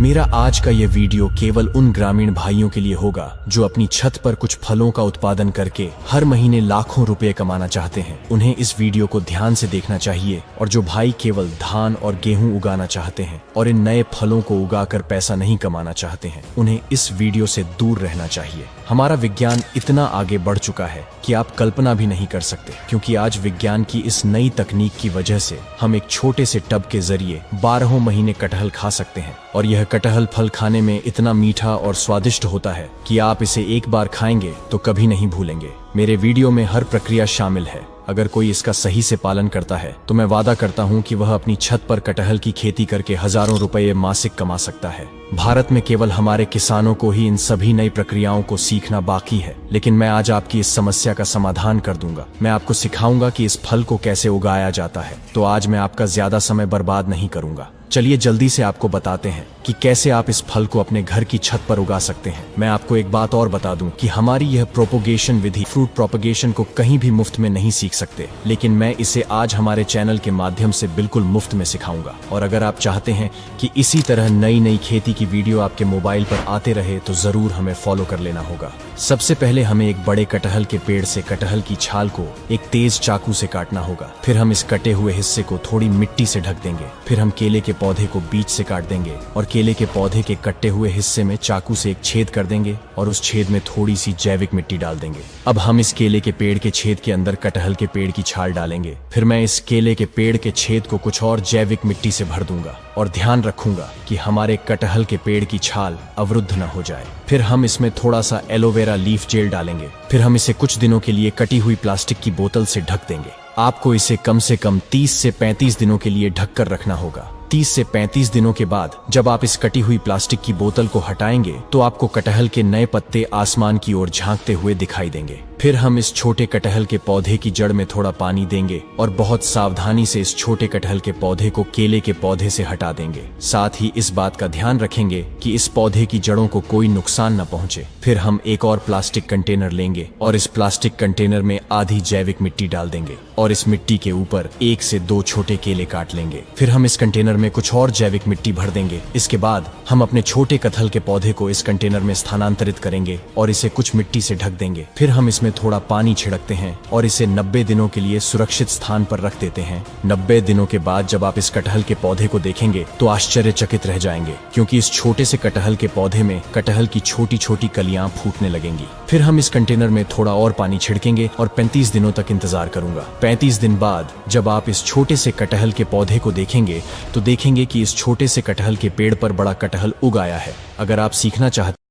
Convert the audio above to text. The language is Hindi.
मेरा आज का ये वीडियो केवल उन ग्रामीण भाइयों के लिए होगा जो अपनी छत पर कुछ फलों का उत्पादन करके हर महीने लाखों रुपए कमाना चाहते हैं। उन्हें इस वीडियो को ध्यान से देखना चाहिए। और जो भाई केवल धान और गेहूं उगाना चाहते हैं और इन नए फलों को उगाकर पैसा नहीं कमाना चाहते हैं, उन्हें इस वीडियो से दूर रहना चाहिए। हमारा विज्ञान इतना आगे बढ़ चुका है कि आप कल्पना भी नहीं कर सकते, क्योंकि आज विज्ञान की इस नई तकनीक की वजह से हम एक छोटे से टब के जरिए 12 महीने कटहल खा सकते हैं। और यह कटहल फल खाने में इतना मीठा और स्वादिष्ट होता है कि आप इसे एक बार खाएंगे तो कभी नहीं भूलेंगे। मेरे वीडियो में हर प्रक्रिया शामिल है। अगर कोई इसका सही से पालन करता है तो मैं वादा करता हूं कि वह अपनी छत पर कटहल की खेती करके हजारों रुपए मासिक कमा सकता है। भारत में केवल हमारे किसानों को ही इन सभी नई प्रक्रियाओं को सीखना बाकी है, लेकिन मैं आज आपकी इस समस्या का समाधान कर दूंगा। मैं आपको सिखाऊंगा कि इस फल को कैसे उगाया जाता है। तो आज मैं आपका ज्यादा समय बर्बाद नहीं करूंगा। चलिए जल्दी से आपको बताते हैं कि कैसे आप इस फल को अपने घर की छत पर उगा सकते हैं। मैं आपको एक बात और बता दूं कि हमारी यह प्रोपोगेशन विधि फ्रूट प्रोपोगेशन को कहीं भी मुफ्त में नहीं सीख सकते, लेकिन मैं इसे आज हमारे चैनल के माध्यम से बिल्कुल मुफ्त में सिखाऊंगा। और अगर आप चाहते हैं कि इसी तरह नई नई खेती की वीडियो आपके मोबाइल पर आते रहे तो जरूर हमें फॉलो कर लेना होगा। सबसे पहले हमें एक बड़े कटहल के पेड़ से कटहल की छाल को एक तेज चाकू से काटना होगा। फिर हम इस कटे हुए हिस्से को थोड़ी मिट्टी से ढक देंगे। फिर हम केले के पौधे को बीच से काट देंगे और केले के पौधे के कटे हुए हिस्से में चाकू से एक छेद कर देंगे और उस छेद में थोड़ी सी जैविक मिट्टी डाल देंगे। अब हम इस केले के पेड़ के छेद के अंदर कटहल के पेड़ की छाल डालेंगे। फिर मैं इस केले के पेड़ के छेद को कुछ और जैविक मिट्टी से भर दूंगा और ध्यान रखूंगा कि हमारे कटहल के पेड़ की छाल अवरुद्ध न हो जाए। फिर हम इसमें थोड़ा सा एलोवेरा लीफ जेल डालेंगे। फिर हम इसे कुछ दिनों के लिए कटी हुई प्लास्टिक की बोतल से ढक देंगे। आपको इसे कम से कम 30 से 35 दिनों के लिए ढककर रखना होगा। 30 से 35 दिनों के बाद जब आप इस कटी हुई प्लास्टिक की बोतल को हटाएंगे तो आपको कटहल के नए पत्ते आसमान की ओर झांकते हुए दिखाई देंगे। फिर हम इस छोटे कटहल के पौधे की जड़ में थोड़ा पानी देंगे और बहुत सावधानी से इस छोटे कटहल के पौधे को केले के पौधे से हटा देंगे। साथ ही इस बात का ध्यान रखेंगे कि इस पौधे की जड़ों को कोई नुकसान न पहुंचे। फिर हम एक और प्लास्टिक कंटेनर लेंगे और इस प्लास्टिक कंटेनर में आधी जैविक मिट्टी डाल देंगे और इस मिट्टी के ऊपर 1 से 2 छोटे केले काट लेंगे। फिर हम इस कंटेनर में कुछ और जैविक मिट्टी भर देंगे। इसके बाद हम अपने छोटे कटहल के पौधे को इस कंटेनर में स्थानांतरित करेंगे और इसे कुछ मिट्टी से ढक देंगे। फिर हम इसमें थोड़ा पानी छिड़कते हैं और इसे 90 दिनों के लिए सुरक्षित स्थान पर रख देते हैं। 90 दिनों के बाद जब आप इस कटहल के पौधे को देखेंगे तो आश्चर्यचकित रह जाएंगे, क्योंकि इस छोटे से कटहल के पौधे में कटहल की छोटी छोटी कलियां फूटने लगेंगी। फिर हम इस कंटेनर में थोड़ा और पानी छिड़केंगे और 35 दिनों तक इंतजार करूंगा। 35 दिन बाद जब आप इस छोटे से कटहल के पौधे को देखेंगे तो देखेंगे कि इस छोटे से कटहल के पेड़ पर बड़ा कटहल उग आया है। अगर आप सीखना चाहते